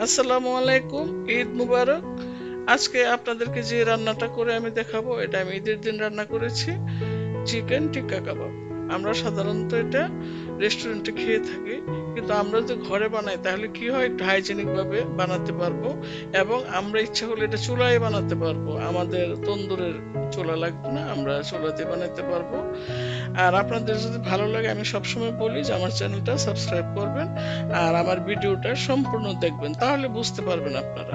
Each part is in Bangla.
আসসালামু আলাইকুম, ঈদ মুবারক। আজকে আপনাদেরকে যে রান্নাটা করে আমি দেখাবো, এটা আমি ঈদের দিন রান্না করেছি, চিকেন টিক্কা কাবাব। আমরা সাধারণত এটা রেস্টুরেন্টে খেয়ে থাকি, কিন্তু আমরা যদি ঘরে বানাই তাহলে কি হয়, একটু হাইজেনিক ভাবে বানাতে পারবো এবং আমরা ইচ্ছা করলে এটা চুলায় বানাতে পারবো। আমাদের তন্দুরের চুলা লাগবে না, আমরা চুলাতে বানাতে পারবো। আর আপনাদের যদি ভালো লাগে, আমি সবসময় বলি যে আমার চ্যানেলটা সাবস্ক্রাইব করবেন আর আমার ভিডিওটা সম্পূর্ণ দেখবেন, তাহলে বুঝতে পারবেন আপনারা।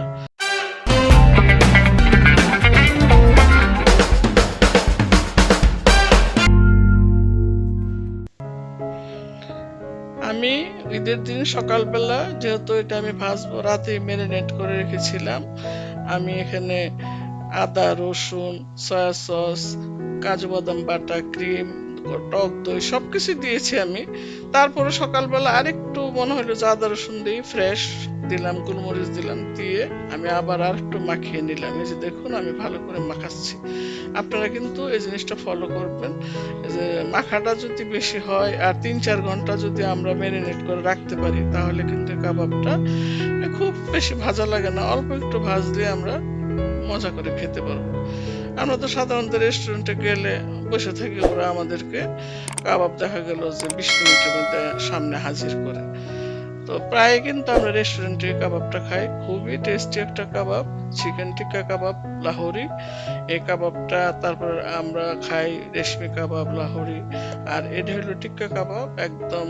আমি ঈদের দিন সকালবেলা, যেহেতু এটা আমি ভাজবো, রাতে ম্যারিনেট করে রেখেছিলাম। আমি এখানে আদা, রসুন, সয়া সস, কাজু বাদাম বাটা, ক্রিম, টক দই সবকিছু দিয়েছি আমি। তারপরে সকালবেলা আরেকটু মনে হলো যে আদা রসুন দিয়ে ফ্রেশ দিলাম, গোলমরিচ দিলাম, দিয়ে আমি আবার আর একটু মাখিয়ে নিলাম। এই যে দেখুন, আমি ভালো করে মাখাচ্ছি। আপনারা কিন্তু এই জিনিসটা ফলো করবেন, যে মাখাটা যদি বেশি হয় আর 3-4 ঘন্টা যদি আমরা ম্যারিনেট করে রাখতে পারি, তাহলে কিন্তু কাবাবটা খুব বেশি ভাজা লাগে না, অল্প একটু ভাজলে আমরা মজা করে খেতে পারবো। আমরা তো সাধারণত রেস্টুরেন্টে গেলে বসে থাকি, ওরা আমাদেরকে কাবাব দেখা গেল যে 20 মিনিটের মধ্যে সামনে হাজির করে। তো প্রায় কিন্তু আমরা রেস্টুরেন্টে কাবাবটা খাই, খুবই টেস্টি একটা কাবাব, চিকেন টিক্কা কাবাব লাহোরি। এই কাবাবটা তারপর আমরা খাই রেশমি কাবাব লাহোরি। আর এটা হলো টিক্কা কাবাব, একদম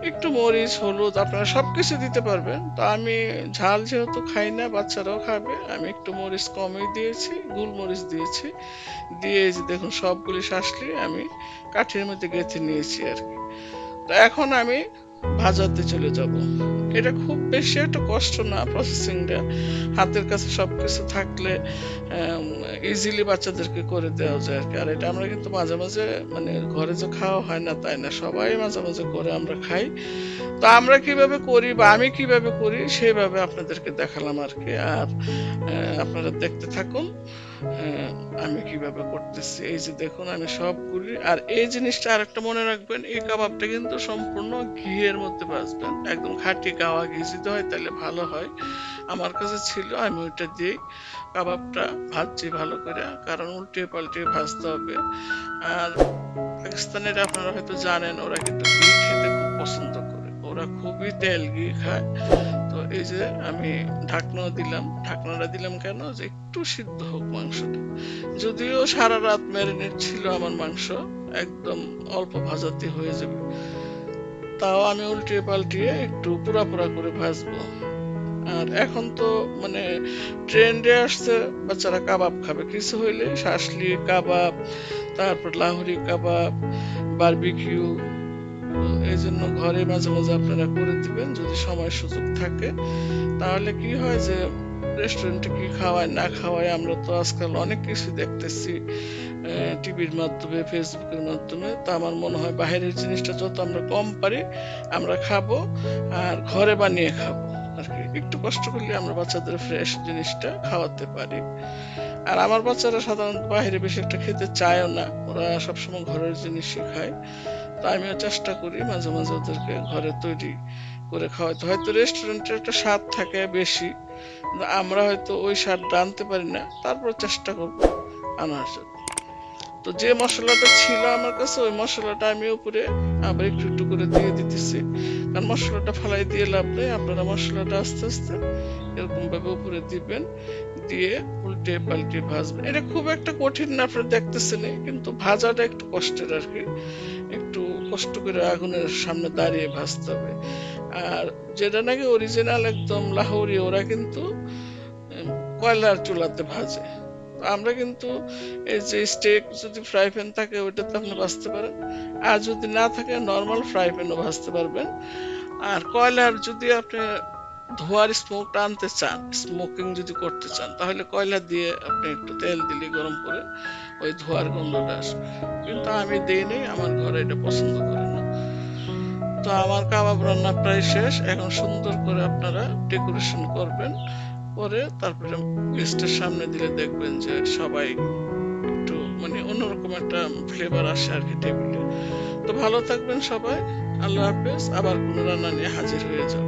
একটু মরিচ হলুদ আপনারা সবকিছু দিতে পারবেন। তো আমি ঝাল যেহেতু খাই না, বাচ্চারাও খাবে, আমি একটু মরিচ কমই দিয়েছি, গোলমরিচ দিয়েছি। দিয়ে এই যে দেখুন, সবগুলি শাঁসলি আমি কাঠির মধ্যে গেঁথে নিয়েছি আর কি। তো এখন আমি ভাজাতে চলে যাব। এটা খুব বেশি একটা কষ্ট না, প্রসেসিংটা হাতের কাছে সবকিছু থাকলে ইজিলি বাচ্চাদেরকে করে দেওয়া যায় আর কি। আর এটা আমরা কিন্তু মাঝে মাঝে, মানে ঘরে যে খাওয়া হয় না তাই না, সবাই মাঝে মাঝে করে আমরা খাই। তো আমরা কিভাবে করি বা আমি কিভাবে করি সেইভাবে আপনাদেরকে দেখালাম আর কি। আর আপনারা দেখতে থাকুন আমি কিভাবে করতেছি। এই যে দেখুন, আমি সবগুলি, আর এই জিনিসটা আরেকটা মনে রাখবেন, এই কাবাবটা কিন্তু সম্পূর্ণ ঘিয়ের মধ্যে ভাজবেন, একদম খাঁটি গাওয়া ঘি যদি হয় তাহলে ভালো হয়। আমার কাছে ছিল, আমি ওইটা দিয়েই কাবাবটা ভাজছি ভালো করে, কারণ উল্টিয়ে পাল্টিয়ে ভাজতে হবে। আর পাকিস্তানের আপনারা হয়তো জানেন, ওরা কিন্তু ঘি খেতে খুব পছন্দ করে, ওরা খুবই তেল ঘি খায়। তো এই যে আমি ঢাকনাটা দিলাম কেন, যে একটু সিদ্ধ হোক মাংসটা। যদিও সারা রাত ম্যারিনেট ছিল আমার মাংস, একদম অল্প ভাজাতে হয়ে যাবে, তাও আমি উল্টিয়ে পাল্টিয়ে একটু পুরা পুরা করে ভাজবো। আর এখন তো মানে ট্রেন্ডে আসছে, বাচ্চারা কাবাব খাবে, কিছু হইলে শাসলি কাবাব, তারপর লাহোরি কাবাব, বারবিকিউ। এই জন্য ঘরে মাঝে মাঝে আপনারা করে দিবেন যদি সময় সুযোগ থাকে। তাহলে কি হয় যে রেস্টুরেন্টে কি খাওয়ায় না খাওয়ায়, আমরা তো আজকাল অনেক কিছু দেখতেছি টিভির মাধ্যমে, ফেসবুকের মাধ্যমে। তো আমার মনে হয় বাইরের জিনিসটা যত আমরা কম পারি আমরা খাবো, আর ঘরে বানিয়ে খাবো আর কি। একটু কষ্ট করলে আমরা বাচ্চাদের ফ্রেশ জিনিসটা খাওয়াতে পারি। আর আমার বাচ্চারা সাধারণত বাইরে বেশি একটা খেতে চায়ও না, ওরা সবসময় ঘরের জিনিসই খায়। তো আমিও চেষ্টা করি মাঝে মাঝে ওদেরকে ঘরে তৈরি করে খাওয়াতে। হয়তো রেস্টুরেন্টের একটা স্বাদ থাকে বেশি, আমরা হয়তো ওই স্বাদটা আনতে পারি না, তারপর চেষ্টা করব আনার জন্য। তো যে মশলাটা ছিল আমার কাছে, ওই মশলাটা আমি উপরে আবার একটু একটু করে দিয়ে দিতেছি, কারণ মশলাটা ফালাই দিয়ে লাভ নেই। আপনারা মশলাটা আস্তে আস্তে এরকম ভাবে উপরে দিবেন, দিয়ে উল্টে পাল্টে ভাজবেন। এটা খুব একটা কঠিন না, আপনারা দেখতেছেন, কিন্তু ভাজাটা একটু কষ্টের আর কি, একটু কষ্ট করে আগুনের সামনে দাঁড়িয়ে ভাজতে হবে। আর যেটা নাকি অরিজিনাল একদম লাহোরি, ওরা কিন্তু কয়লার চুলাতে ভাজে। আমরা কিন্তু এই যে স্টেক যদি ফ্রাই প্যান থাকে ওইটাতে আপনি ভাজতে পারেন, আর যদি না থাকে নর্মাল ফ্রাই প্যানও ভাজতে পারবেন। আর কয়লার যদি আপনি ধোঁয়ার স্মোকটা আনতে চান, স্মোকিং যদি করতে চান, তাহলে কয়লা দিয়ে আপনি একটু তেল দিলে গরম করে ওই ধোঁয়ার গন্ধটা আসবে। কিন্তু আমি দিই নেই, আমার ঘরে এটা পছন্দ করে না। তো আমার কাবাব রান্না প্রায় শেষ, এখন সুন্দর করে আপনারা ডেকোরেশন করবেন, করে তারপরে গেস্টের সামনে দিলে দেখবেন যে সবাই একটু, মানে অন্যরকম একটা ফ্লেভার আসে আর কি টেবিলে। তো ভালো থাকবেন সবাই, আল্লাহ হাফেজ। আবার কোনো রান্না নিয়ে হাজির হয়ে যাব।